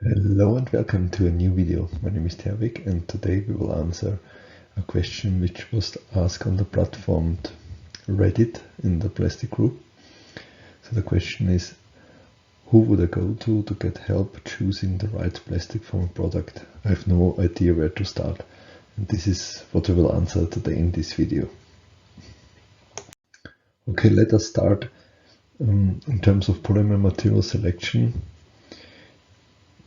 Hello and welcome to a new video. My name is Herwig and today we will answer a question which was asked on the platform Reddit in the plastic group. So the question is, who would I go to get help choosing the right plastic for a product? I have no idea where to start, and this is what we will answer today in this video. Okay, let us start. In terms of polymer material selection,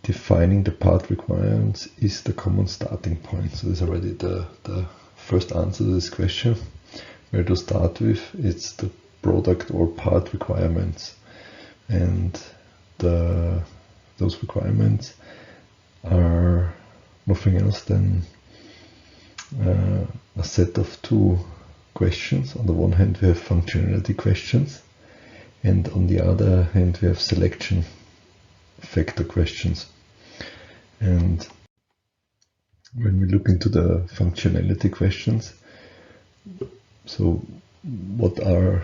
defining the part requirements is the common starting point. So this is already the first answer to this question. Where to start with, it's the product or part requirements, and those requirements are nothing else than a set of two questions. On the one hand we have functionality questions, and on the other hand we have selection factor questions. And when we look into the functionality questions, so what are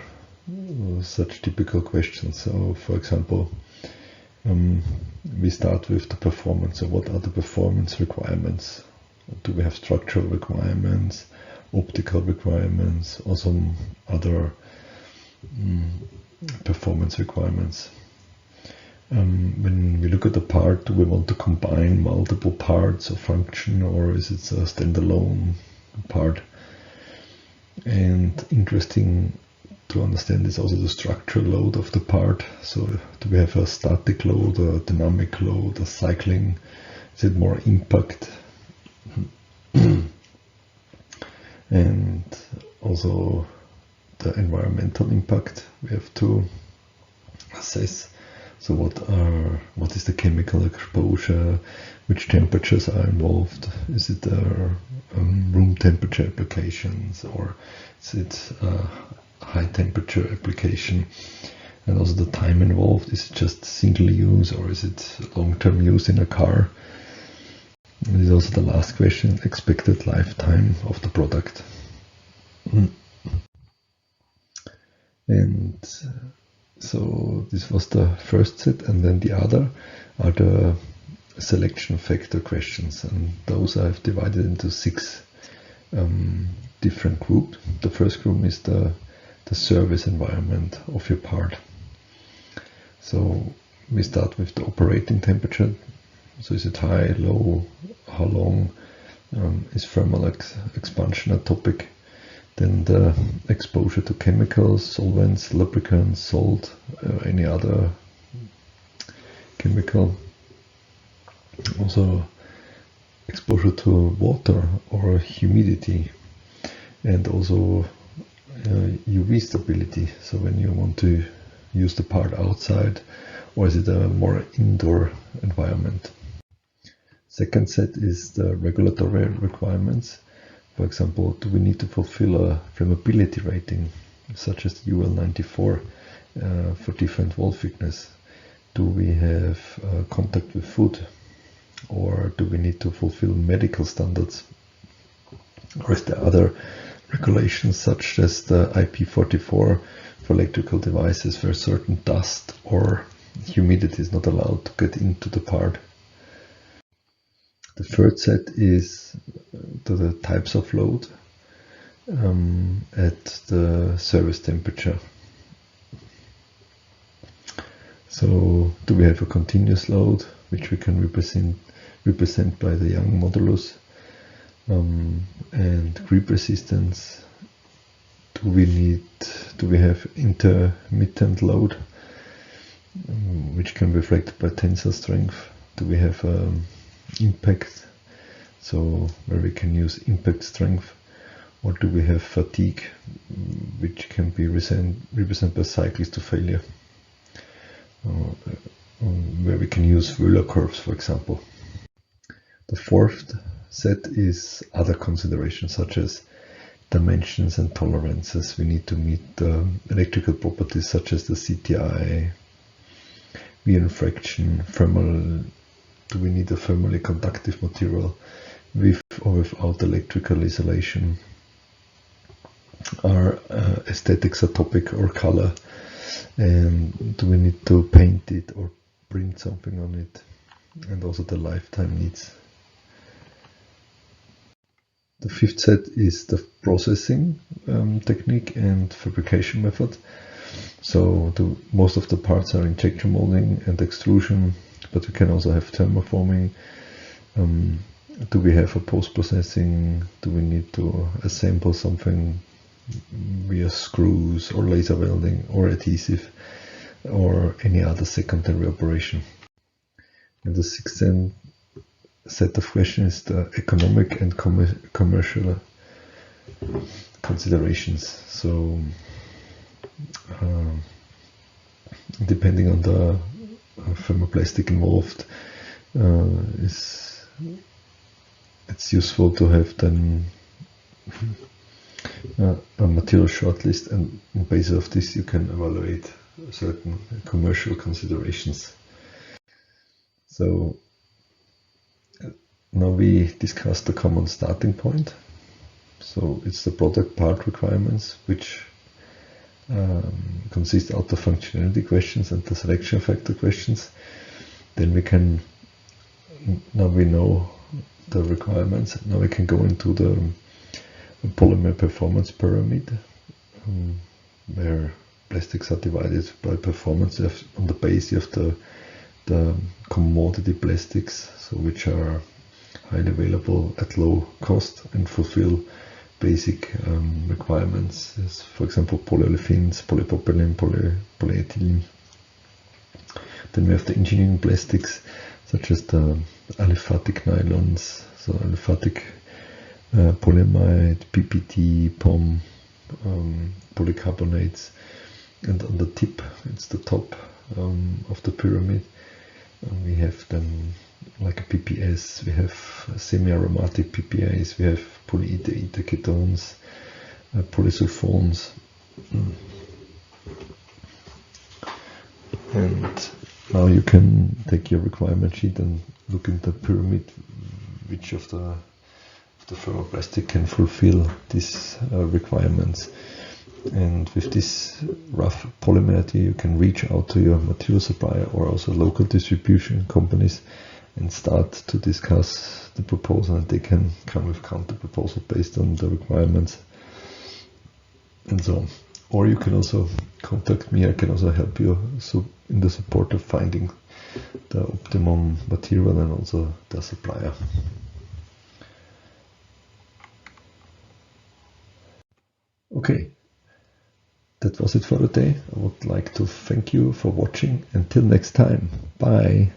such typical questions? So for example, we start with the performance. So what are the performance requirements? Do we have structural requirements, optical requirements, or some other performance requirements? When we look at the part, do we want to combine multiple parts of function, or is it a standalone part? And interesting to understand is also the structural load of the part. So do we have a static load, a dynamic load, a cycling? Is it more impact? And also the environmental impact we have to assess. So what is the chemical exposure? Which temperatures are involved? Is it room temperature applications, or is it high temperature application? And also the time involved. Is it just single use, or is it long-term use in a car? And this is also the last question, expected lifetime of the product. And so this was the first set, and then the other are the selection factor questions, and those I've divided into 6 different groups. The first group is the service environment of your part. So we start with the operating temperature. So is it high, low, how long, is thermal expansion a topic? Then the exposure to chemicals, solvents, lubricants, salt, any other chemical. Also exposure to water or humidity, and also UV stability. So when you want to use the part outside, or is it a more indoor environment? Second set is the regulatory requirements. For example, do we need to fulfill a flammability rating, such as the UL 94 for different wall thickness? Do we have contact with food, or do we need to fulfill medical standards? Or is there other regulations, such as the IP44 for electrical devices, where certain dust or humidity is not allowed to get into the part? The third set is the types of load at the service temperature. So do we have a continuous load, which we can represent by the Young modulus, and creep resistance? Do we have intermittent load, which can be reflected by tensile strength? Do we have impact, so where we can use impact strength? Or do we have fatigue, which can be represented by cycles to failure, where we can use Euler curves, for example? The fourth set is other considerations, such as dimensions and tolerances. We need to meet the electrical properties, such as the CTI, Vian fraction, thermal. Do we need a thermally conductive material with or without electrical isolation? Are aesthetics a topic, or color? And do we need to paint it or print something on it? and also the lifetime needs. The fifth set is the processing technique and fabrication method. So most of the parts are injection molding and extrusion, but we can also have thermoforming. Do we have a post-processing? Do we need to assemble something via screws or laser welding or adhesive or any other secondary operation? And the sixth set of questions is the economic and commercial considerations. So depending on the thermoplastic involved, it's useful to have then a material shortlist, and on basis of this you can evaluate certain commercial considerations. So now we discussed the common starting point. So it's the product part requirements, which consist out of functionality questions and the selection factor questions. Then now we know the requirements. Now we can go into the polymer performance pyramid, where plastics are divided by performance. On the base you have the commodity plastics, so which are highly available at low cost and fulfill basic requirements, as for example polyolefins, polypropylene, polyethylene. Then we have the engineering plastics, such as the aliphatic nylons, so aliphatic polyamide, PPT, POM, polycarbonates, and on the tip, it's the top of the pyramid. We have then like a PPS, we have semi-aromatic PPAs, we have polyether ketones, polysulfones, and now you can take your requirement sheet and look in the pyramid which of the thermoplastic can fulfill these requirements. And with this rough polymerity you can reach out to your material supplier or also local distribution companies and start to discuss the proposal, and they can come with counter proposal based on the requirements and so on. Or you can also contact me, I can also help you in the support of finding the optimum material and also the supplier. Okay, that was it for today. I would like to thank you for watching. Until next time, bye.